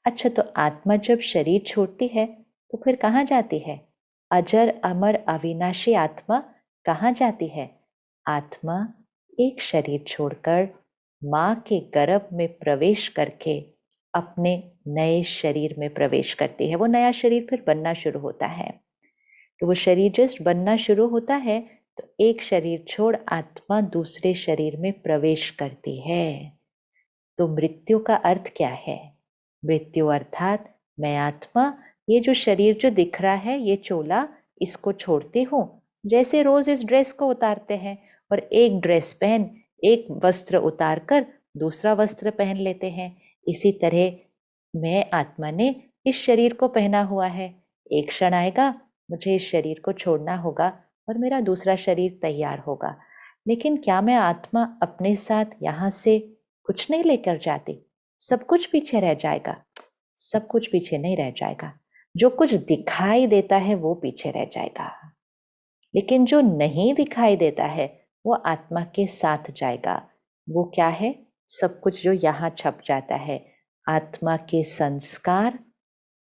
अच्छा, तो आत्मा जब शरीर छोड़ती है तो फिर कहाँ जाती है? अजर अमर अविनाशी आत्मा कहाँ जाती है? आत्मा एक शरीर छोड़कर माँ के गर्भ में प्रवेश करके अपने नए शरीर में प्रवेश करती है। वो नया शरीर फिर बनना शुरू होता है। तो वो शरीर जस्ट बनना शुरू होता है तो एक शरीर छोड़ आत्मा दूसरे शरीर में प्रवेश करती है। तो मृत्यु का अर्थ क्या है? मृत्यु अर्थात मैं आत्मा, ये जो शरीर जो दिख रहा है, ये चोला, इसको छोड़ती हूँ। जैसे रोज इस ड्रेस को उतारते हैं और एक ड्रेस पहन, एक वस्त्र उतार कर दूसरा वस्त्र पहन लेते हैं, इसी तरह मैं आत्मा ने इस शरीर को पहना हुआ है। एक क्षण आएगा, मुझे इस शरीर को छोड़ना होगा और मेरा दूसरा शरीर तैयार होगा। लेकिन क्या मैं आत्मा अपने साथ यहाँ से कुछ नहीं लेकर जाती? सब कुछ पीछे रह जाएगा? सब कुछ पीछे नहीं रह जाएगा। जो कुछ दिखाई देता है वो पीछे रह जाएगा, लेकिन जो नहीं दिखाई देता है वो आत्मा के साथ जाएगा। वो क्या है? सब कुछ जो यहाँ छप जाता है, आत्मा के संस्कार,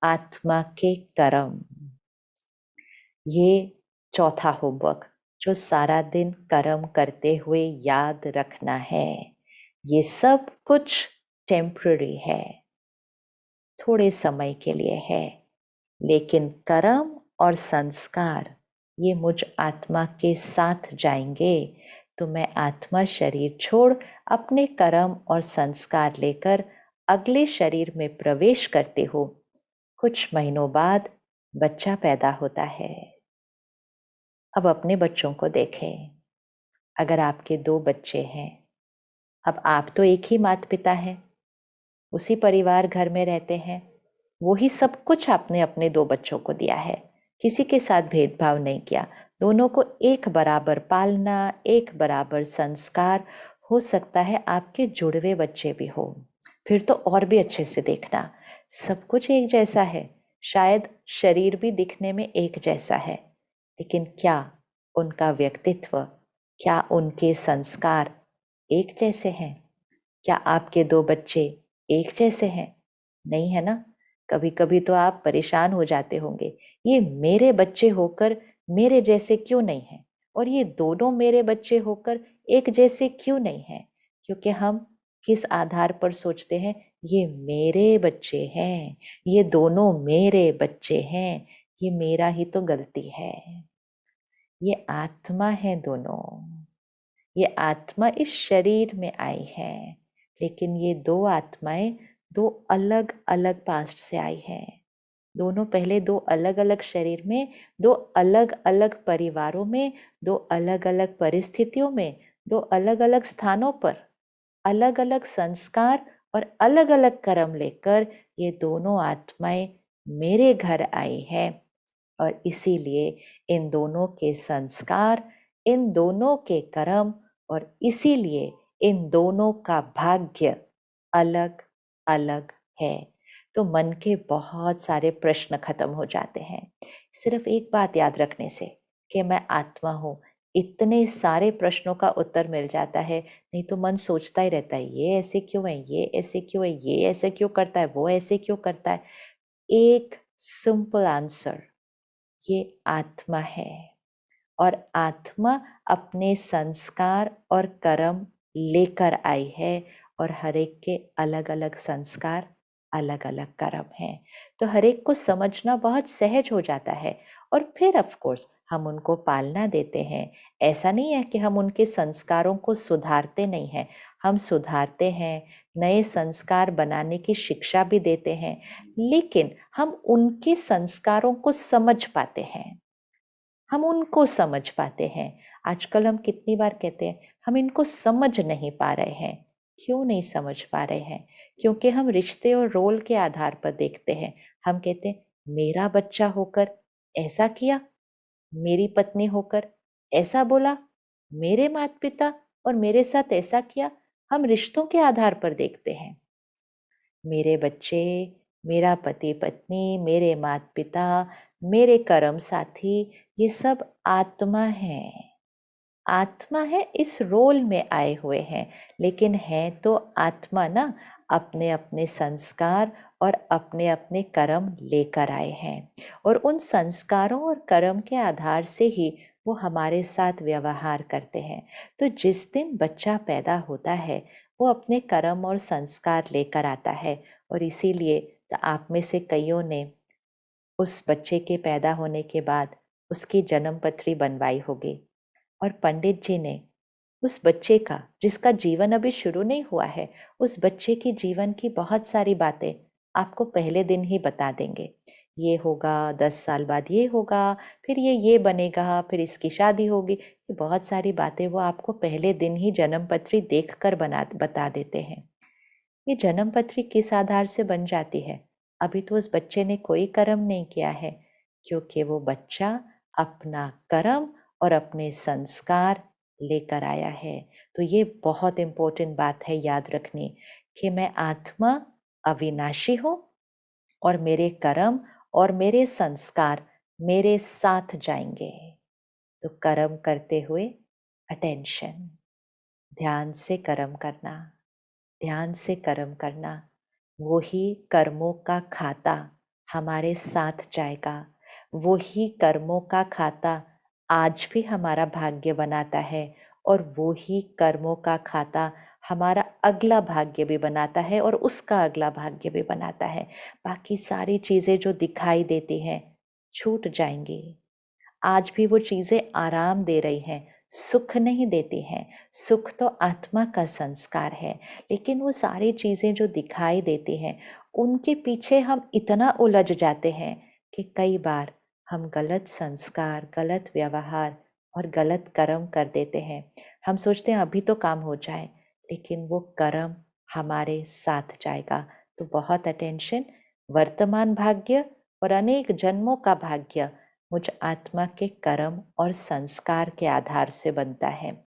आत्मा के कर्म। ये चौथा होमवर्क जो सारा दिन कर्म करते हुए याद रखना है। ये सब कुछ टेम्पररी है, थोड़े समय के लिए है, लेकिन कर्म और संस्कार ये मुझ आत्मा के साथ जाएंगे। तो मैं आत्मा शरीर छोड़ अपने कर्म और संस्कार लेकर अगले शरीर में प्रवेश करते हो। कुछ महीनों बाद बच्चा पैदा होता है। अब अपने बच्चों को देखें। अगर आपके 2 बच्चे हैं, अब आप तो एक ही माता पिता हैं, उसी परिवार घर में रहते हैं, वो ही सब कुछ आपने अपने 2 बच्चों को दिया है, किसी के साथ भेदभाव नहीं किया, दोनों को एक बराबर पालना, एक बराबर संस्कार। हो सकता है आपके जुड़वे बच्चे भी हो, फिर तो और भी अच्छे से देखना। सब कुछ एक जैसा है, शायद शरीर भी दिखने में एक जैसा है, लेकिन क्या उनका व्यक्तित्व, क्या उनके संस्कार एक जैसे हैं? क्या आपके 2 बच्चे एक जैसे हैं? नहीं है ना? कभी कभी तो आप परेशान हो जाते होंगे, ये मेरे बच्चे होकर मेरे जैसे क्यों नहीं है, और ये दोनों मेरे बच्चे होकर एक जैसे क्यों नहीं है? क्योंकि हम किस आधार पर सोचते हैं, ये मेरे बच्चे हैं, ये दोनों मेरे बच्चे हैं, ये मेरा ही तो गलती है। ये आत्मा है दोनों, ये आत्मा इस शरीर में आई है, लेकिन ये 2 आत्माएं 2 अलग अलग पास्ट से आई है। दोनों पहले 2 अलग अलग शरीर में, 2 अलग अलग परिवारों में, 2 अलग अलग परिस्थितियों में, 2 अलग अलग स्थानों पर अलग अलग संस्कार और अलग अलग कर्म लेकर ये दोनों आत्माएं मेरे घर आई है। और इसीलिए इन दोनों के संस्कार, इन दोनों के कर्म, और इसीलिए इन दोनों का भाग्य अलग अलग है। तो मन के बहुत सारे प्रश्न खत्म हो जाते हैं सिर्फ एक बात याद रखने से कि मैं आत्मा हूं। इतने सारे प्रश्नों का उत्तर मिल जाता है। नहीं तो मन सोचता ही रहता है, ये ऐसे क्यों है, ये ऐसे क्यों है, ये ऐसे क्यों करता है, वो ऐसे क्यों करता है। एक सिंपल आंसर, ये आत्मा है, और आत्मा अपने संस्कार और कर्म लेकर आई है, और हर एक के अलग अलग संस्कार, अलग अलग कर्म हैं। तो हर एक को समझना बहुत सहज हो जाता है, और फिर ऑफ कोर्स हम उनको पालना देते हैं। ऐसा नहीं है कि हम उनके संस्कारों को सुधारते नहीं हैं, हम सुधारते हैं, नए संस्कार बनाने की शिक्षा भी देते हैं, लेकिन हम उनके संस्कारों को समझ पाते हैं, हम उनको समझ पाते हैं। आजकल हम कितनी बार कहते हैं हम इनको समझ नहीं पा रहे हैं। क्यों नहीं समझ पा रहे हैं? क्योंकि हम रिश्ते और रोल के आधार पर देखते हैं। हम कहते हैं मेरा बच्चा होकर ऐसा किया, मेरी पत्नी होकर ऐसा बोला, मेरे माता पिता और मेरे साथ ऐसा किया। हम रिश्तों के आधार पर देखते हैं। मेरे बच्चे, मेरा पति पत्नी, मेरे माता पिता, मेरे कर्म साथी, ये सब आत्मा है। आत्मा है इस रोल में आए हुए हैं, लेकिन है तो आत्मा ना अपने अपने संस्कार और अपने अपने कर्म लेकर आए हैं, और उन संस्कारों और कर्म के आधार से ही वो हमारे साथ व्यवहार करते हैं। तो जिस दिन बच्चा पैदा होता है वो अपने कर्म और संस्कार लेकर आता है, और इसीलिए तो आप में से कईयों ने उस बच्चे के पैदा होने के बाद उसकी जन्म पत्री बनवाई होगी, और पंडित जी ने उस बच्चे का, जिसका जीवन अभी शुरू नहीं हुआ है, उस बच्चे के जीवन की बहुत सारी बातें आपको पहले दिन ही बता देंगे। ये होगा, 10 साल बाद ये होगा, फिर ये बनेगा, फिर इसकी शादी होगी। ये बहुत सारी बातें वो आपको पहले दिन ही जन्म पत्री देख कर बता देते हैं। ये जन्म पत्री किस आधार से बन जाती है? अभी तो उस बच्चे ने कोई कर्म नहीं किया है, क्योंकि वो बच्चा अपना कर्म और अपने संस्कार लेकर आया है। तो ये बहुत इंपॉर्टेंट बात है याद रखनी, कि मैं आत्मा अविनाशी हूँ, और मेरे कर्म और मेरे संस्कार मेरे साथ जाएंगे। तो कर्म करते हुए अटेंशन, ध्यान से कर्म करना, ध्यान से कर्म करना। वो ही कर्मों का खाता हमारे साथ जाएगा। वो ही कर्मों का खाता आज भी हमारा भाग्य बनाता है, और वो ही कर्मों का खाता हमारा अगला भाग्य भी बनाता है, और उसका अगला भाग्य भी बनाता है। बाकी सारी चीजें जो दिखाई देती हैं छूट जाएंगी। आज भी वो चीजें आराम दे रही हैं, सुख नहीं देती हैं। सुख तो आत्मा का संस्कार है, लेकिन वो सारी चीजें जो दिखाई देती हैं उनके पीछे हम इतना उलझ जाते हैं कि कई बार हम गलत संस्कार, गलत व्यवहार और गलत कर्म कर देते हैं। हम सोचते हैं अभी तो काम हो जाए, लेकिन वो कर्म हमारे साथ जाएगा। तो बहुत अटेंशन। वर्तमान भाग्य और अनेक जन्मों का भाग्य मुझ आत्मा के कर्म और संस्कार के आधार से बनता है।